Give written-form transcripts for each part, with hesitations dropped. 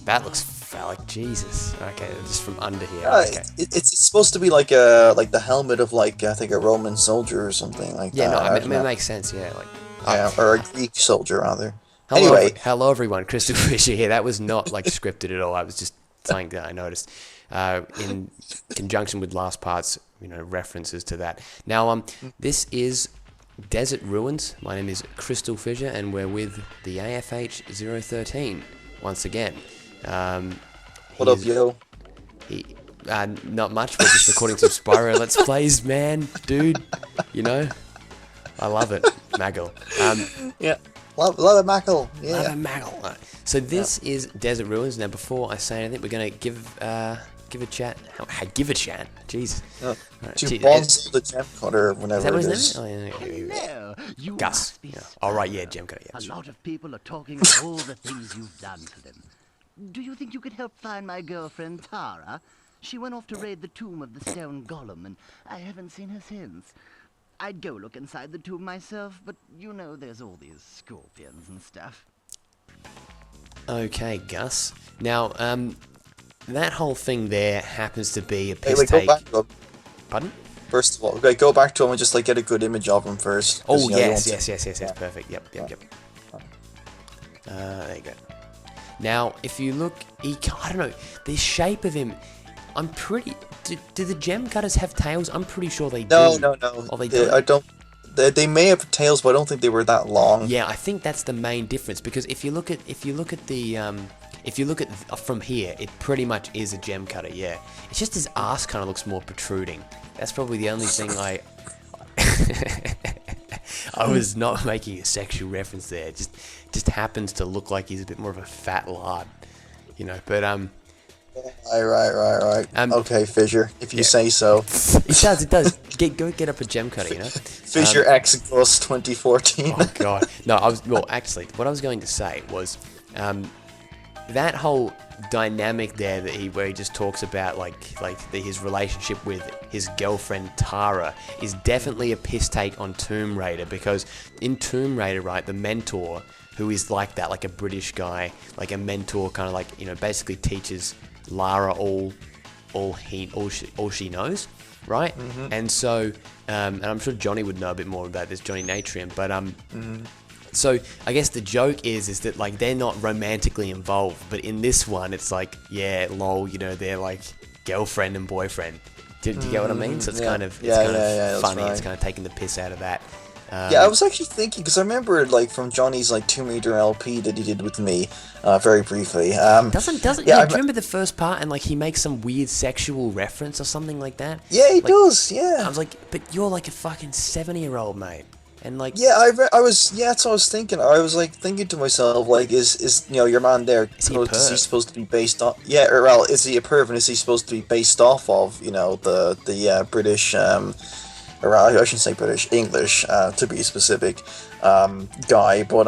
That looks phallic. Jesus. Okay, just from under here. Okay. It's supposed to be like the helmet of like I think a Roman soldier or something like Yeah, that. no, I don't mean, it know. makes sense. Yeah, like. Yeah, or a Greek soldier rather. Hello, Anyway, hello everyone. CrystalFissure here. That was not like scripted at all. I was just something that I noticed in conjunction with last part's, references to that. Now, this is Desert Ruins. My name is CrystalFissure, and we're with the AFH 013 once again. what up, yo? Not much. We're just recording some Spyro Let's Plays, man, dude. I love it, Maggle. Yeah, love it, Mackle. Yeah. Love it, Maggle. Right. So this is Desert Ruins. Now, before I say anything, we're gonna give a chat. Give a chat. Jesus. To Bonzo the Gem Cutter, whenever Is that what it his is. name is? Oh, yeah. Hello, you Gus. must be Yeah. sorry. All right, yeah, Gem Cutter. Yeah. A lot of people are talking of all the things you've done to them. Do you think you could help find my girlfriend, Tara? She went off to raid the tomb of the stone golem, and I haven't seen her since. I'd go look inside the tomb myself, but there's all these scorpions and stuff. Okay, Gus. Now, that whole thing there happens to be a Hey, piss wait, go take. back to him. Pardon? First of all, okay, go back to him and just like get a good image of him first. 'Cause, Oh, you want yes, to- yes. Perfect. Yep. There you go. Now, if you look, I don't know, the shape of him, I'm pretty... Do the gem cutters have tails? I'm pretty sure they do. No. Oh, they don't? I don't. They may have tails, but I don't think they were that long. Yeah, I think that's the main difference, because if you look at from here, it pretty much is a gem cutter. Yeah, it's just his ass kind of looks more protruding. That's probably the only thing I was not making a sexual reference there. It just happens to look like he's a bit more of a fat lard, But Right. Okay, Fissure, if you say so. it does. Go get up a gem cutter, Fissure X Ghost 2014. Oh god. No, actually, what I was going to say was, that whole dynamic there where he just talks about his relationship with his girlfriend Tara is definitely a piss take on Tomb Raider, because in Tomb Raider, right, the mentor, who is like that, like a British guy, like a mentor, kind of like, basically teaches Lara all she knows, right? Mm-hmm. And so, and I'm sure Johnny would know a bit more about this, Johnny Natrium, but so I guess the joke is that like they're not romantically involved, but in this one it's like, yeah, lol, they're like girlfriend and boyfriend. Do you get what I mean? So it's kind of funny. Right. It's kind of taking the piss out of that. Yeah, I was actually thinking, because I remember like from Johnny's like 2 meter LP that he did with me, very briefly. Doesn't do you remember the first part, and like he makes some weird sexual reference or something like that? Yeah, he does. Yeah. I was like, but you're like a fucking 70-year-old, mate, and like. Yeah, I was. Yeah, that's what I was thinking. I was like thinking to myself, like, is your man there? Is he a perv? Is he supposed to be based on? Yeah, or well, is he a perv, and is he supposed to be based off of the British or I shouldn't say British, English, to be specific, guy, but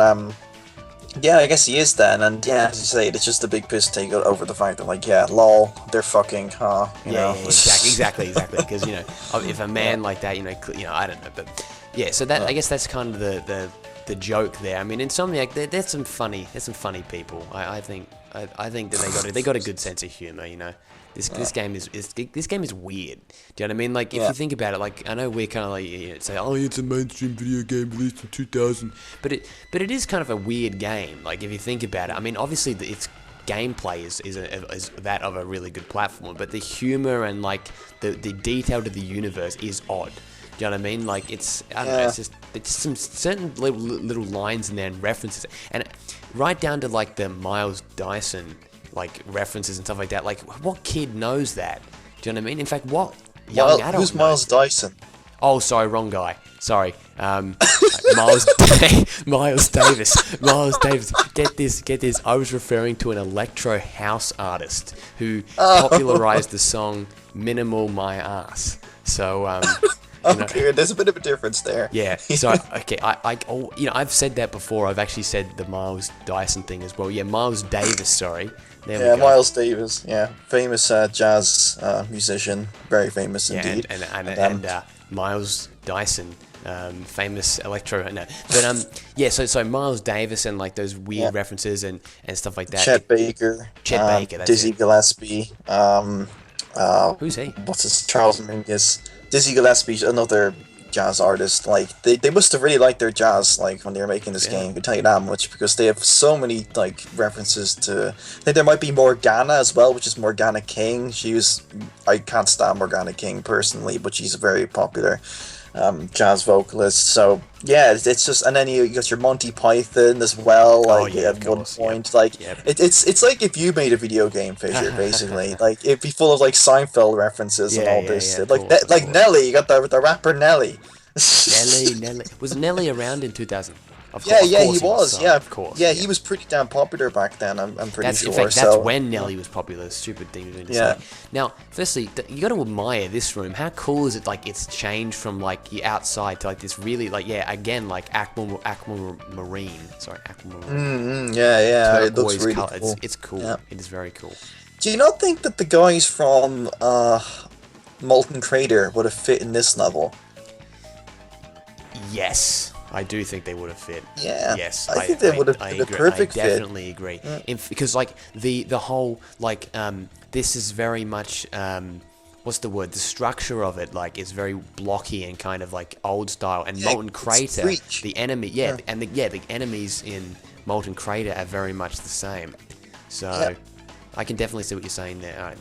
yeah, I guess he is then, and yeah, as you say, it's just a big piss take over the fact that, like, yeah, lol, they're fucking, huh, you know? Yeah, exactly, because, if a man like that, I don't know, but, yeah, so that, I guess that's kind of the joke there. I mean, Insomniac, there's some funny people. I think that they got a good sense of humor, This game is weird. Do you know what I mean? Like, if you think about it, like, I know we're kind of like, say, oh, it's a mainstream video game released in 2000, but it is kind of a weird game. Like, if you think about it, I mean, obviously its gameplay is that of a really good platform, but the humor and like the detail to the universe is odd. Do you know what I mean? Like, it's, I don't know, it's just some certain little lines in there and references, and right down to like the Miles Dyson like references and stuff like that. Like, what kid knows that? Do you know what I mean? In fact, what young adult who's Miles Dyson? Oh, sorry, wrong guy. Sorry, Miles Davis. Miles Davis. Get this. I was referring to an electro house artist who popularized the song "Minimal My Ass." So, Okay, there's a bit of a difference there. Yeah. So okay, I've said that before. I've actually said the Miles Dyson thing as well. Yeah, Miles Davis. Sorry. There we go. Miles Davis. Yeah, famous jazz musician, very famous indeed. And Miles Dyson famous electro. No, but yeah. So Miles Davis and like those weird references and stuff like that. Chet Baker. Chet Baker. That's Dizzy it. Gillespie. Who's he? What's his Charles Mingus? Dizzy Gillespie's another jazz artist. Like they must have really liked their jazz like when they were making this game. I can tell you that much because they have so many like references to. I think there might be Morgana as well, which is Morgana King. I can't stand Morgana King personally, but she's a very popular jazz vocalist. So yeah, it's just, and then you got your Monty Python as well. Like at one point, it's like if you made a video game, Fisher, basically. Like it'd be full of like Seinfeld references and all this. Like Nelly, you got the rapper Nelly. Nelly. Was Nelly around in 2000? He was. Yeah, of course. Yeah, he was pretty damn popular back then. I'm pretty sure. In fact, that's when Nelly was popular. Stupid thing to say. Now, firstly, you got to admire this room. How cool is it? Like, it's changed from like the outside to like this really like again like aquamarine. Sorry, aquamarine. It looks really color. cool. It's cool. Yeah. It is very cool. Do you not think that the guys from Molten Crater would have fit in this level? Yes. I do think they would have fit. Yeah. Yes. I think they would have been a perfect fit. I definitely agree. Yeah. Because like the whole like this is very much what's the word? The structure of it like is very blocky and kind of like old style. And Molten Crater, the enemy, and the enemies in Molten Crater are very much the same. So I can definitely see what you're saying there.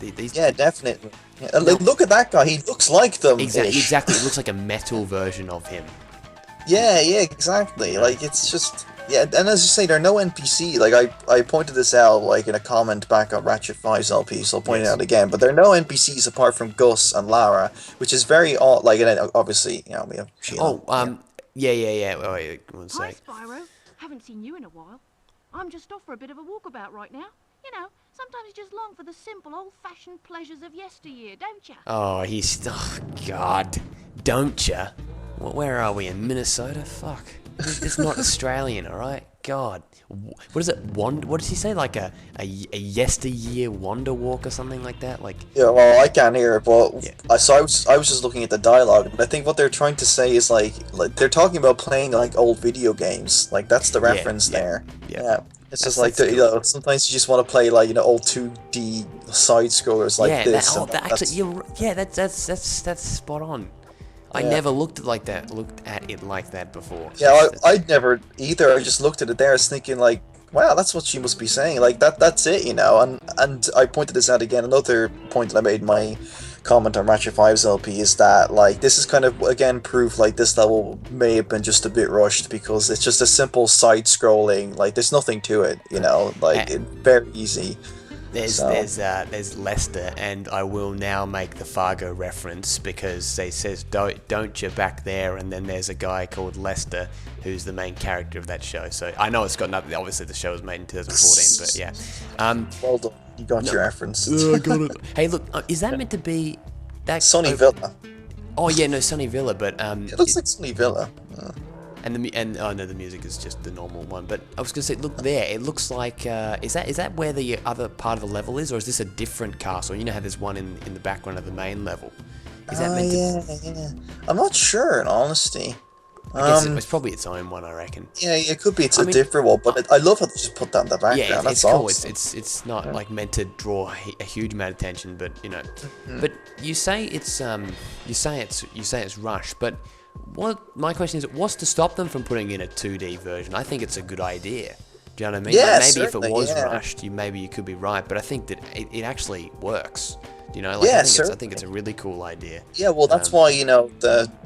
Definitely. Yeah. Look at that guy. He looks like them. Exactly. It looks like a metal version of him. Yeah, exactly. Like, it's just... Yeah, and as you say, there are no NPC. Like, I pointed this out, like, in a comment back on Ratchet 5's LP, so I'll point it out again. But there are no NPCs apart from Gus and Lara, which is very odd. Like, and then, obviously, you know, we have Sheila. Wait, one sec. Hi, Spyro. Haven't seen you in a while. I'm just off for a bit of a walkabout right now. You know, sometimes you just long for the simple, old-fashioned pleasures of yesteryear, don't you? Oh, God. Don't ya? Where are we, in Minnesota? Fuck. It's not Australian, alright? God. What is it? What did he say? Like a yesteryear wonder walk or something like that? Like. Yeah, well, I can't hear it, but I was just looking at the dialogue, but I think what they're trying to say is like they're talking about playing like old video games. Like that's the reference there. Yeah. It's just like you know, sometimes you just want to play like old 2D side scrollers like this. That's spot on. I never looked at it like that before. Yeah, I'd never either. I just looked at it there, I was thinking like, wow, that's what she must be saying. Like that's it, And I pointed this out again. Another point that I made in my comment on Ratchet 5's LP is that like this is kind of again proof like this level may have been just a bit rushed because it's just a simple side scrolling. Like there's nothing to it, Like it's very easy. There's Lester, and I will now make the Fargo reference because they says don't you back there, and then there's a guy called Lester who's the main character of that show. So I know it's got nothing. Obviously, the show was made in 2014, but yeah. Well done, you got your reference. I got it. Hey, look, is that meant to be that Sunny Villa? Oh yeah, no, Sunny Villa, but it looks like Sunny Villa. And oh no, the music is just the normal one. But I was gonna say, look there. It looks like is that where the other part of the level is, or is this a different castle? You know how there's one in the background of the main level. Is that meant to? Yeah. I'm not sure, in honesty. I guess it's probably its own one, I reckon. Yeah, it could be. It's a different one, but I love how they just put that in the background. Yeah, that's cool. Awesome. It's not like meant to draw a huge amount of attention, but But you say it's rushed, but. My question is, what's to stop them from putting in a 2D version? I think it's a good idea. Do you know what I mean? Yeah, maybe if it was rushed, maybe you could be right, but I think that it actually works. I think it's a really cool idea. Yeah, well, that's why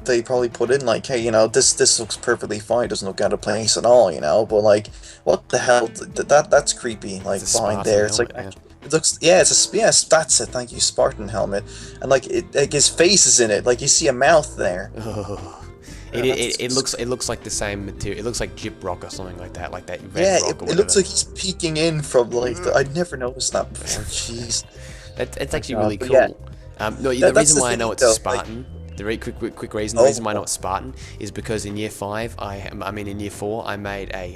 they probably put in like, hey, this looks perfectly fine, doesn't look out of place at all, But like, what the hell? That's creepy. Like behind there, it's like. It looks, yes, that's it. Thank you, Spartan helmet, and like his face is in it. Like you see a mouth there. It looks like the same material. It looks like Gyp Rock or something like that, Red Rock. It looks like he's peeking in from like. I'd never noticed that before. Jeez, it's actually really cool. Yeah. The reason why I know it's a Spartan. The quick reason. The reason why I know it's Spartan is because in year 5, in year 4, I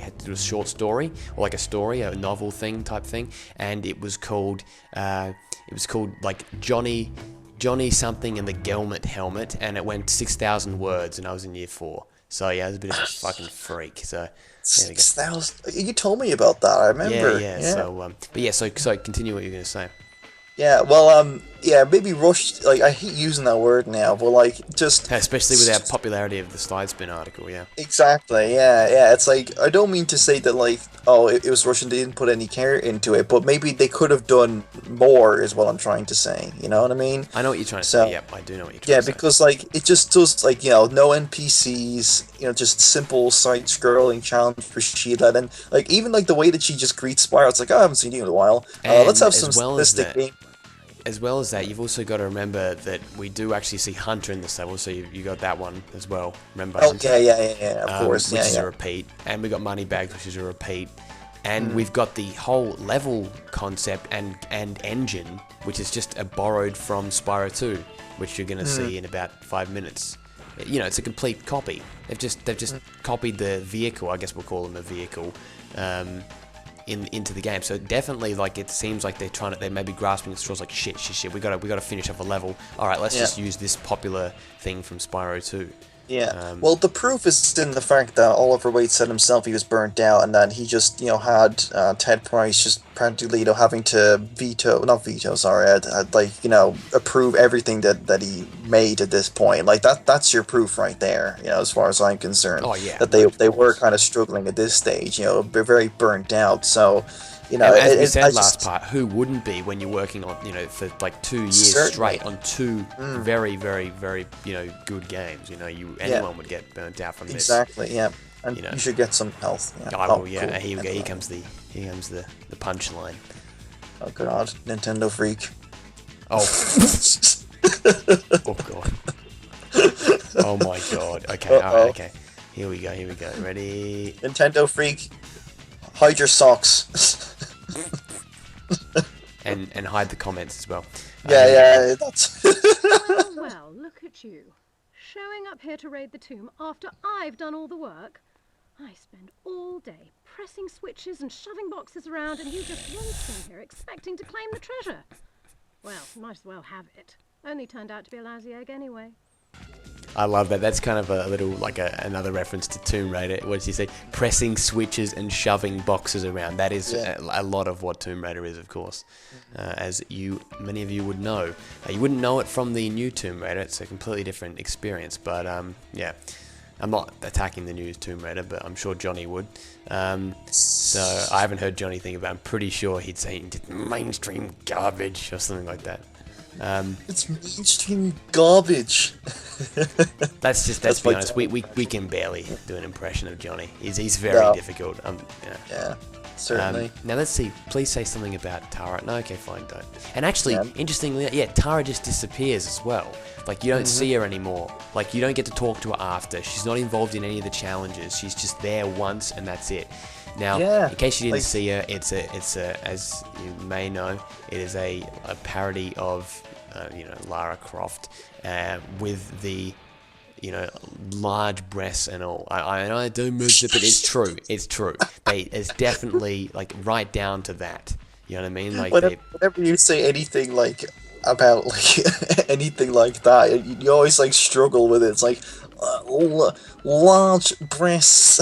had to do a short story or like a novel type thing, and it was called like Johnny something and the Gelmet helmet, and it went 6,000 words, and I was in year 4. So yeah, I was a bit of a fucking freak. So there we go. 6,000. You told me about that. I remember. Yeah. So but yeah, so continue what you're gonna say. Yeah, well, yeah, maybe rushed. Like, I hate using that word now, but like, just Especially with our popularity of the slide spin article, yeah. exactly. Yeah. It's like I don't mean to say that like, oh, it was Russian. They didn't put any care into it, but maybe they could have done more. Is what I'm trying to say. You know what I mean? I know what you're trying to So- say. Yep, I do know what you're trying to say. Because like it just does like no NPCs, just simple side-scrolling challenge for Sheila, and like even like the way that she just greets Spyro, it's like, oh, I haven't seen you in a while. Let's have And some as well as statistic that- game. As well as that, you've also got to remember that we do actually see Hunter in this level, so you got that one as well. Remember Oh Hunter? yeah, of course, which is yeah. a repeat, and we got Moneybags, which is a repeat, and we've got the whole level concept and engine, which is just a borrowed from Spyro 2, which you're gonna see in about 5 minutes. It's a complete copy. They've just copied the vehicle. I guess we'll call them a vehicle. Into the game, so definitely like it seems like they may be grasping at straws like shit. We gotta finish off a level. All right, let's just use this popular thing from Spyro 2. Yeah. Well, the proof is in the fact that Oliver Waite said himself he was burnt out, and that he just, had Ted Price just practically, having to approve everything that he made at this point. Like that's your proof right there. As far as I'm concerned. Oh yeah. That they were kind of struggling at this stage. They're very burnt out. So. As we said last part, who wouldn't be when you're working on, for like 2 years Certainly. straight on two very, very, very, good games. Anyone would get burnt out from this. Exactly. Yeah. And you should get some health. Yeah. Oh, yeah. Cool. Here we go. Here comes the punchline. Oh god, Nintendo freak. Oh. Oh god. Oh my god. Okay. All right. Okay. Here we go. Ready? Nintendo freak. Hide your socks. and hide the comments as well. Yeah, that's. Well, look at you. Showing up here to raid the tomb after I've done all the work. I spend all day pressing switches and shoving boxes around, and you just waltz in here expecting to claim the treasure. Well, might as well have it. Only turned out to be a lousy egg anyway. I love that. That's kind of a little like another reference to Tomb Raider. What did you say? Pressing switches and shoving boxes around. That is a lot of what Tomb Raider is, of course. As many of you would know. You wouldn't know it from the new Tomb Raider. It's a completely different experience. But yeah, I'm not attacking the new Tomb Raider, but I'm sure Johnny would. So I haven't heard Johnny think about it. I'm pretty sure he'd say mainstream garbage or something like that. It's mainstream garbage. Let's be honest. We can barely do an impression of Johnny. He's very difficult. Yeah, certainly. Now let's see. Please say something about Tara. No, okay, fine, don't. And actually, interestingly, Tara just disappears as well. Like you don't see her anymore. Like you don't get to talk to her after. She's not involved in any of the challenges. She's just there once and that's it. Now, in case you didn't see her, it's a as you may know, it is a parody of Lara Croft with the large breasts and all. I don't move it, but it's true. It's true. It's definitely like right down to that. You know what I mean? Like whenever you say anything like about like anything like that, you always like struggle with it. It's like large breasts.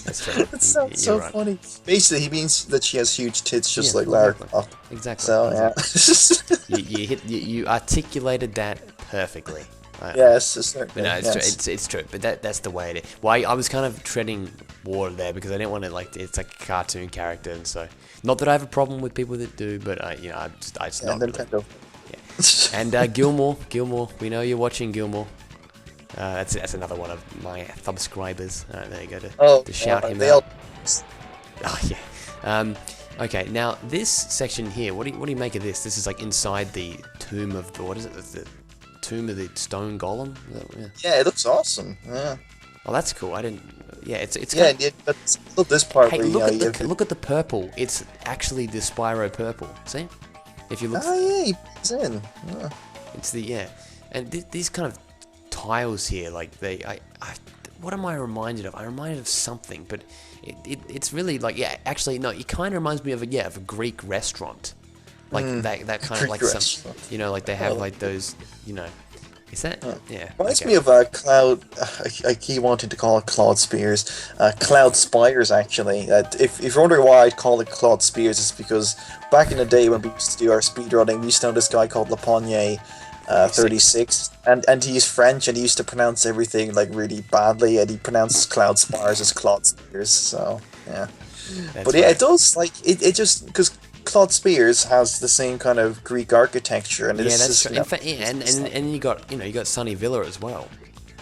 That's true. It sounds so funny. Basically, he means that she has huge tits, just like Lara Croft. Exactly. So you articulated that perfectly. Yes, certainly. But no, it's true. But that's the way it is. Well, I was kind of treading water there because I didn't want to it's like a cartoon character, and so not that I have a problem with people that do, but I just not really. Yeah. And Gilmore, we know you're watching, Gilmore. That's another one of my subscribers. There you go to shout him out. Oh yeah. Okay, now this section here. What do you make of this? This is like inside the tomb of what is it? The tomb of the stone golem. Yeah, it looks awesome. Yeah. Oh, that's cool. I didn't. Yeah, it's. But look this part. Hey, where, look at the purple. It's actually the Spyro purple. See, if you look. Oh yeah, he puts in. Yeah. It's the and these kind of tiles here, like what am I reminded of? I'm reminded of something, but it's really like actually no, it kind of reminds me of a Greek restaurant, like that kind of like some, like they have like those Is that? Yeah. Reminds Okay. me of Cloud. I keep wanting to call it Cloud Spears. Cloud Spires, actually. If you're wondering why I'd call it Cloud Spears, it's because back in the day when we used to do our speedrunning, we used to know this guy called Lapogne 36, and he's French, and he used to pronounce everything like really badly, and he pronounced Cloud Spires as Cloud Spears. So yeah, That's yeah, right. it does like it just because Cloud Spears has the same kind of Greek architecture, and Yeah, it's that's just, true. you know, In fact, yeah, and you got Sunny Villa as well.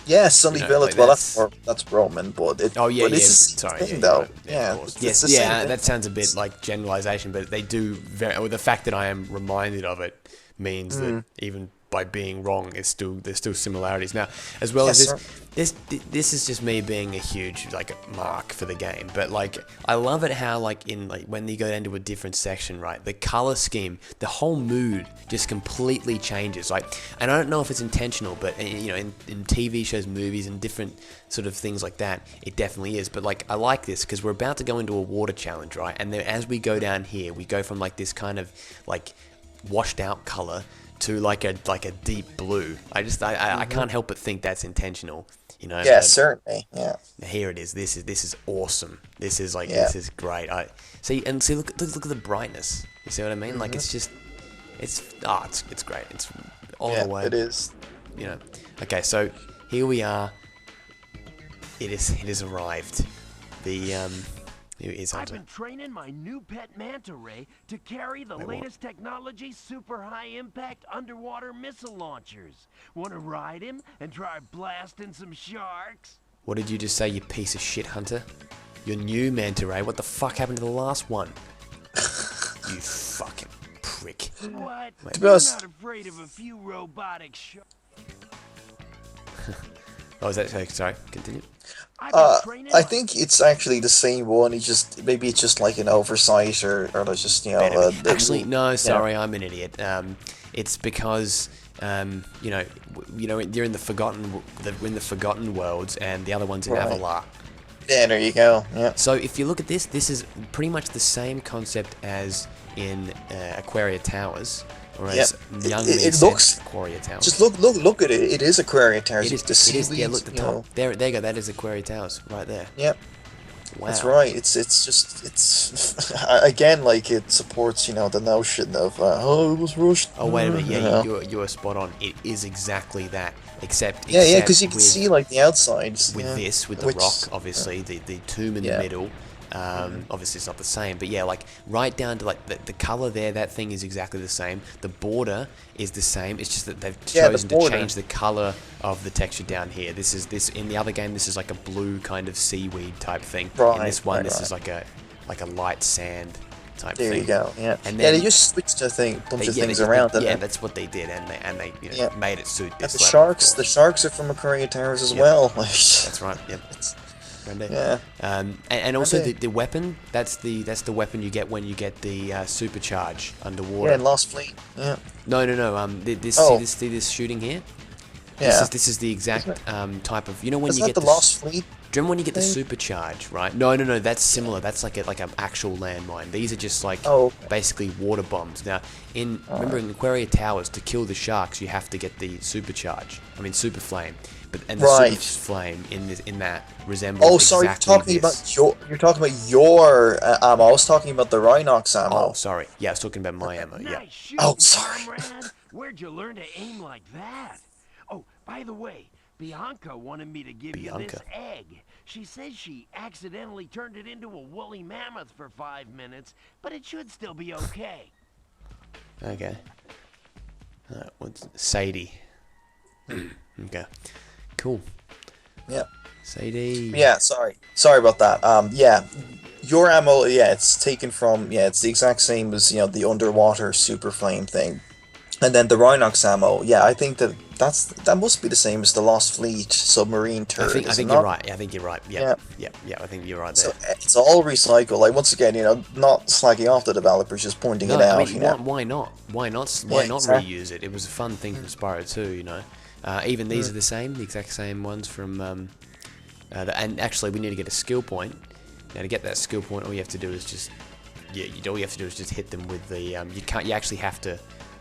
yeah, Sunny You know, Village. like Well, that's- that's Roman, but it. Oh yeah, but yeah. it's the same Sorry, thing, yeah, you're though. right. Yeah, of course. it's Yes, the same yeah. thing. That sounds a bit like generalization, but they do very. Well, the fact that I am reminded of it means that even by being wrong, there's still similarities. Now, as well Yes, as this is just me being a huge like mark for the game, but like I love it how like when you go into a different section, right? The color scheme, the whole mood just completely changes. Like, and I don't know if it's intentional, but you know, in TV shows, movies, and different sort of things like that, it definitely is. But like I like this because we're about to go into a water challenge, right? And then as we go down here, we go from like this kind of like washed out color to like a deep blue. I can't help but think that's intentional, you know. Yeah, but certainly. Yeah. here it is. This is awesome. This is like Yeah. this is great. I see look at the brightness. You see what I mean? Like it's great. It's all Yeah, the way. it is. You know. Okay, so here we are. It has arrived. Here it is, I've Hunter. been training my new pet manta ray to carry the Wait, what? latest technology super high impact underwater missile launchers. Want to ride him and try blasting some sharks? What did you just say, you piece of shit, Hunter? Your new manta ray? What the fuck happened to the last one? You fucking prick. What? To be You're honest- not afraid of a few robotic sharks? Oh, is that sorry? Continue. I think it's actually the same one. Maybe it's just like an oversight, or there's just, you know. Actually, no. Sorry, I'm an idiot. It's because you know, you're in the forgotten worlds, and the other one's in Right. Avalar. Yeah, there you go. Yeah. So if you look at this, this is pretty much the same concept as in Aquaria Towers, or as Yep. young It me said, looks- Aquaria Towers. Just look at it. It is Aquaria Towers. It is. The It is. Yeah, seaweed, look the you top. know. There you go. That is Aquaria Towers right there. Yep. Wow. That's right. It's again, like, it supports, you know, the notion of it was rushed. Oh wait a minute. you Yeah, know. you are spot on. It is exactly that. Except Yeah, because you can with- see like the outsides. with yeah. this, with the Which- rock, obviously, the tomb in the Yeah. middle. Obviously, it's not the same, but yeah, like right down to like the color there, that thing is exactly the same. The border is the same. It's just that they've Yeah, the chosen to border. change the color of the texture down here. This in the other game. This is like a blue kind of seaweed type thing. In Right, this one, right, this right. is like a light sand type There thing. you go. Yeah. And Yeah, then they just switched a bunch of yeah, things they- around. Yeah, and that's what they did, and they you know, Yeah. made it suit the this. level, of sharks. The course. sharks are from Aquaria Towers as Yep. well. That's right. Yep. Render. Yeah. And also Okay. the weapon. That's the weapon you get when you get the supercharge Yeah, underwater. in Lost Fleet. Yeah. No. This Oh. see this shooting here. Yeah. This is the exact type of, you know, when Isn't you that get the Lost Fleet? Do you remember when you get the thing? supercharge, right? No. That's similar. That's like an actual landmine. These are just like Oh, okay. basically water bombs. Now, remember in Aquaria Towers, to kill the sharks, you have to get the supercharge. I mean, super flame. And the Right. super flame in that resembles Oh, sorry. exactly You're this. talking about your ammo. I was talking about the Rhinox ammo. Oh, sorry. Yeah, I was talking about my ammo. Yeah. Nice shooting, Oh, sorry. comrade. Where'd you learn to aim like that? Oh, by the way, Bianca wanted me to give you this Bianca. egg. She says she accidentally turned it into a woolly mammoth for 5 minutes, but it should still be okay. Okay. What's Sadie? Okay. Cool. Yeah. Sadie. Yeah, sorry about that. Yeah, your ammo, yeah, it's taken from, yeah, it's the exact same as, you know, the underwater super flame thing, and then the Rhinox ammo. Yeah, I think that must be the same as the Lost Fleet submarine turret. I think you're right. I think you're right. Yeah. I think you're right there. So it's all recycled. Like, once again, you know, not slagging off the developers, just pointing No, it out. I mean, you know? why not? Why not Yeah, exactly. reuse it? It was a fun thing from Spyro 2, you know. Even these are the same, the exact same ones from. And actually, we need to get a skill point. Now, to get that skill point, all you have to do is just. Yeah, all you have to do is just hit them with the. You actually have to.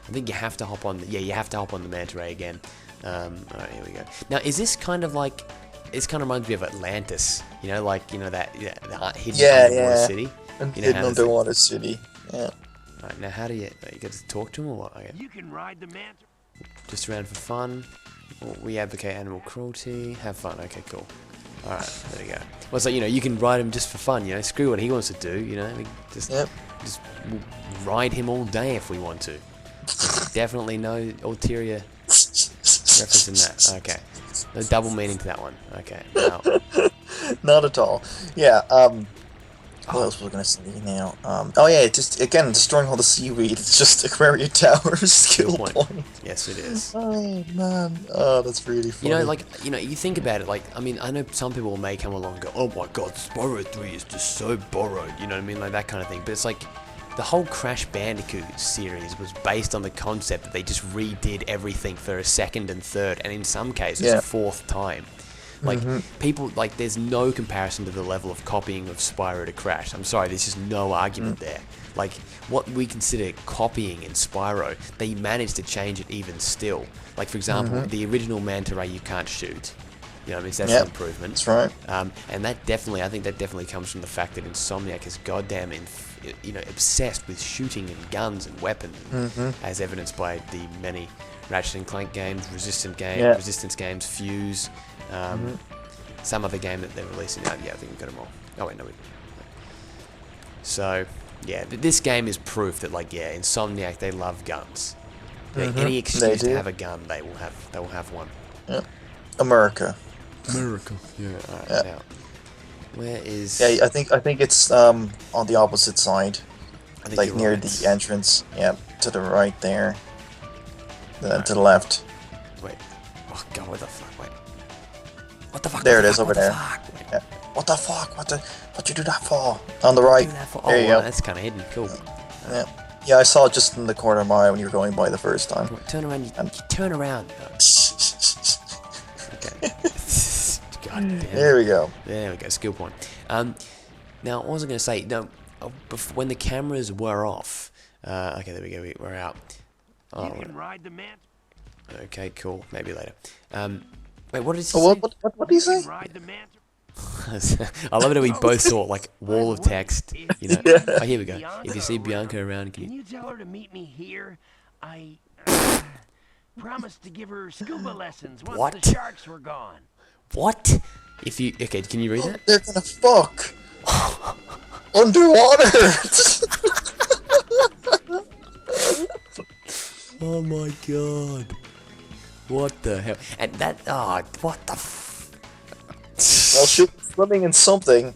I think you have to hop on. Yeah, you have to hop on the manta ray again. Alright, here we go. Now, is this kind of like... This kind of reminds me of Atlantis. You know, like, you know, that the hidden underwater city? You know, Hidden underwater city. Yeah. Alright, now how do you get to talk to him or what? Okay. You can ride the manta. Just around for fun. We advocate animal cruelty. Have fun. Okay, cool. Alright, there we go. Well, it's like, you know, you can ride him just for fun, you know, screw what he wants to do, you know, we just ride him all day if we want to. Definitely no ulterior reference in that. Okay. No double meaning to that one. Okay. Now. Not at all. Yeah, what else was I gonna say now? Oh yeah, just again destroying all the seaweed. It's just Aquaria Tower skill point. Yes, it is. Oh man, oh that's really funny. You know, like you think about it. Like, I mean, I know some people may come along and go, "Oh my God, Spyro 3 is just so borrowed." You know what I mean, like that kind of thing. But it's like the whole Crash Bandicoot series was based on the concept that they just redid everything for a second and third, and in some cases a fourth time. Like, people, like, there's no comparison to the level of copying of Spyro to Crash. I'm sorry, there's just no argument there. Like, what we consider copying in Spyro, they managed to change it even still. Like, for example, the original Manta Ray you can't shoot. You know what I mean? So that's an improvement. That's right. And that definitely, I think that definitely comes from the fact that Insomniac is goddamn, obsessed with shooting and guns and weapons, as evidenced by the many Ratchet and Clank games, Resistance games, Fuse, some other game that they're releasing. Yeah, I think we've got them all. Oh wait, no, we. So, yeah, this game is proof that, like, yeah, Insomniac, they love guns. Any excuse to have a gun, they will have one. Yeah. America. Yeah. Alright, now, where is? Yeah, I think it's on the opposite side, like near the entrance. Yeah, to the right there. Then to the left. Wait. Oh God, what the fuck? Wait. What the fuck? There it is over there. Yeah. What the fuck? What you do that for? On the right. There you go. That's kind of hidden. Cool. Yeah, I saw it just in the corner of my eye when you were going by the first time. Turn around. You turn around. Okay. God damn. There we go. There we go. Skill point. Now, what was I going to say? No, when the cameras were off. Okay, there we go. We're out. Oh, you can ride the manta. Okay, cool. Maybe later. Wait, what did he say? What did he say? Ride the manta. I love it how we both saw like wall of text. You know. Yeah. Oh, here we go. If you see Bianca around, can you tell her to meet me here? I promised to give her scuba lessons once the sharks were gone. What? If you can you read that? They're gonna fuck underwater. Oh my God! What the hell? And that what the? Well, she'll be swimming in something.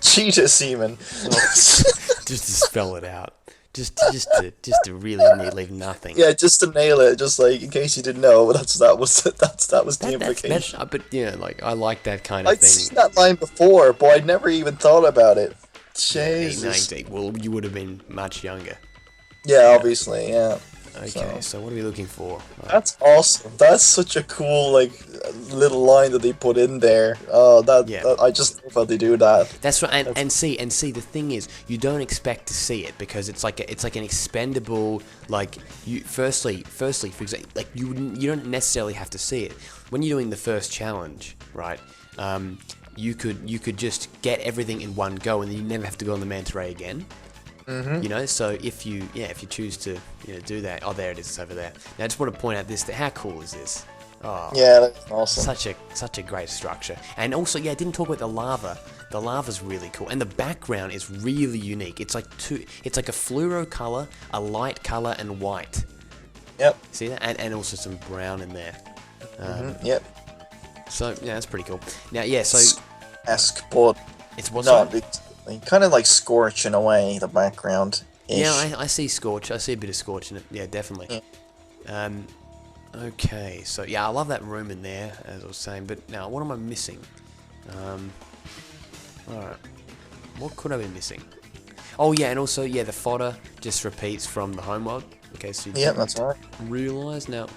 Cheetah semen. Just to spell it out. Just to really leave nothing. Yeah, just to nail it. Just like in case you didn't know, that was the implication. But yeah, like I like that kind of thing. I'd seen that line before, but I'd never even thought about it. Jesus. Well, you would have been much younger. Yeah, obviously, yeah. Okay, so what are we looking for? That's awesome. That's such a cool, like, little line that they put in there. Oh, that I just love how they do that. That's right. And see, the thing is, you don't expect to see it because it's like an expendable. Like, firstly, for example, like you don't necessarily have to see it when you're doing the first challenge, right? You could just get everything in one go, and then you never have to go on the Manta Ray again. You know, so if you choose to do that, oh, there it is, it's over there. Now I just want to point out this. How cool is this? Oh, yeah, that's awesome. Such a great structure, and also I didn't talk about the lava. The lava's really cool, and the background is really unique. It's like a fluoro color, a light color, and white. Yep. See that, and also some brown in there. Yep. So yeah, that's pretty cool. Now so but it's what's kind of like Scorch in a way, the background. Yeah, I see Scorch. I see a bit of Scorch in it. Yeah, definitely. Yeah. Okay, so yeah, I love that room in there, as I was saying. But now, what am I missing? Alright. What could I be missing? Oh yeah, and also the fodder just repeats from the homeworld. Okay, so that's right. Realize now.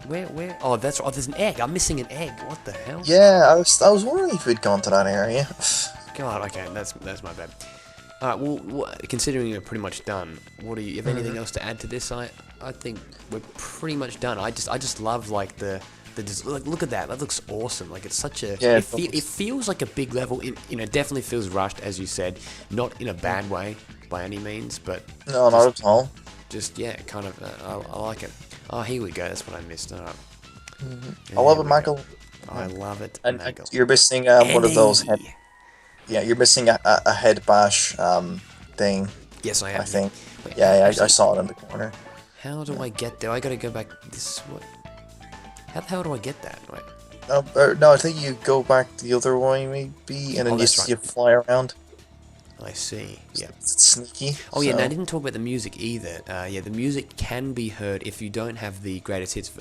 Where? Oh, that's right. Oh, there's an egg. I'm missing an egg. What the hell? Yeah, I was wondering if we'd gone to that area. God, okay, that's my bad. Alright, well, considering we're pretty much done, what do you have anything else to add to this? I think we're pretty much done. I just love like look at that. That looks awesome. Like it's such a it feels like a big level. It, definitely feels rushed, as you said, not in a bad way by any means, but no, not at all. Just kind of. I like it. Oh, here we go. That's what I missed. All right. I love it, Michael. I love it. And you're missing one of those head. Yeah, you're missing a head bash thing. Yes, I am. I think. Wait, Yeah, I saw it in the corner. How do I get there? I gotta go back. This what? How the hell do I get that? Wait. No, I think you go back the other way, maybe, and then you fly around. I see. Yeah. It's sneaky. Oh yeah, no, I didn't talk about the music either. Yeah, the music can be heard if you don't have the greatest hits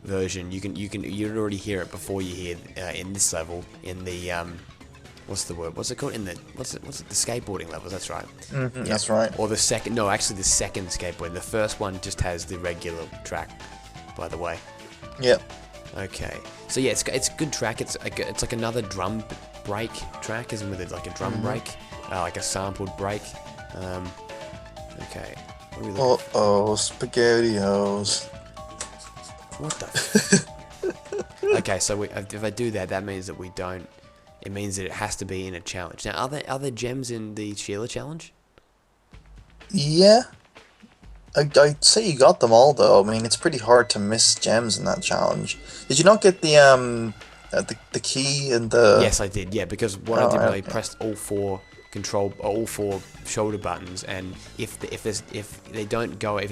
version. You'd already hear it before you hear in this level in the what's the word? What's it called? In the what's it? The skateboarding levels. That's right. Yeah. That's right. Or the second? No, actually, the second skateboarding. The first one just has the regular track. By the way. Yep. Okay. So yeah, it's a good track. It's like another drum break track, isn't it? Like a drum break, like a sampled break. Okay. What are we looking for? SpaghettiOs. What the? Okay, so if I do that, that means that we don't. It means that it has to be in a challenge. Now, are there gems in the Sheila challenge? Yeah. I'd say you got them all, though. I mean, it's pretty hard to miss gems in that challenge. Did you not get the key and the... Yes, I did. Yeah, because what I did was I pressed all four shoulder buttons, and if it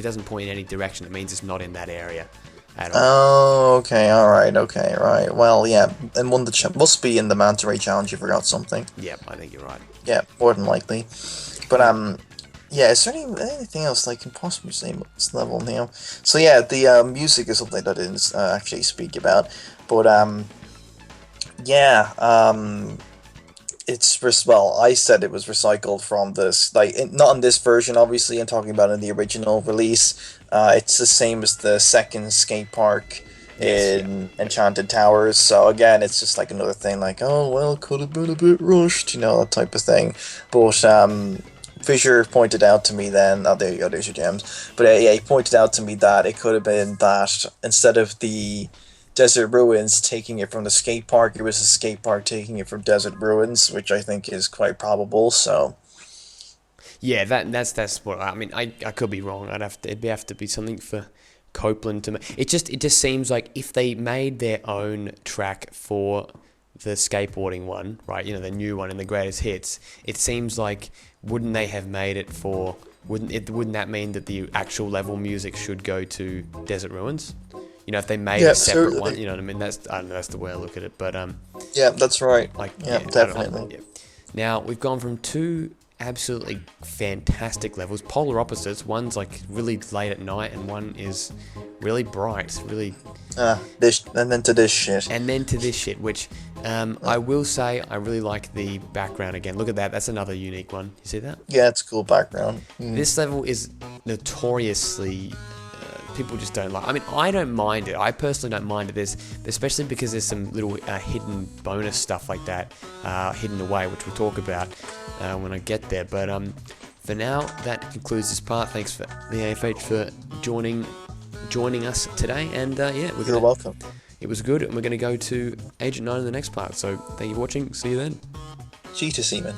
doesn't point in any direction, it means it's not in that area at all. Oh, okay, all right, right. Well, yeah, and must be in the Manta Ray challenge. You forgot something. Yeah, I think you're right. Yeah, more than likely. But yeah, is there anything else I can possibly say about this level now? So yeah, the music is something that I didn't actually speak about, but yeah, it's well, I said it was recycled from this, not in this version, obviously. I'm talking about in the original release. It's the same as the second skate park in Enchanted Towers. So again, it's just like another thing, like, oh well, it could have been a bit rushed, that type of thing. But Fissure pointed out to me then, there you go, there's your gems. But yeah, he pointed out to me that it could have been that instead of the Desert Ruins taking it from the skate park, it was the skate park taking it from Desert Ruins, which I think is quite probable. So yeah, that's what I mean. I could be wrong. It'd have to be something for Copeland to make. It just seems like if they made their own track for the skateboarding one, right? The new one in the greatest hits. It seems like wouldn't they have made it for? Wouldn't that mean that the actual level music should go to Desert Ruins? If they made a separate one, you know what I mean? I don't know, that's the way I look at it. But yeah, that's right. Definitely. Now we've gone from two absolutely fantastic levels, polar opposites. One's like really late at night, and one is really bright, really. And then to this shit. Which I will say I really like the background again. Look at that. That's another unique one. You see that? Yeah, it's a cool background. This level is notoriously. People just don't like. I mean, I don't mind it. I personally don't mind it. Especially because there's some little hidden bonus stuff like that hidden away, which we'll talk about when I get there. But for now, that concludes this part. Thanks for the AFH for joining us today. And yeah, you're welcome. It was good, and we're going to go to Agent 9 in the next part. So thank you for watching. See you then. Cheetah Seaman.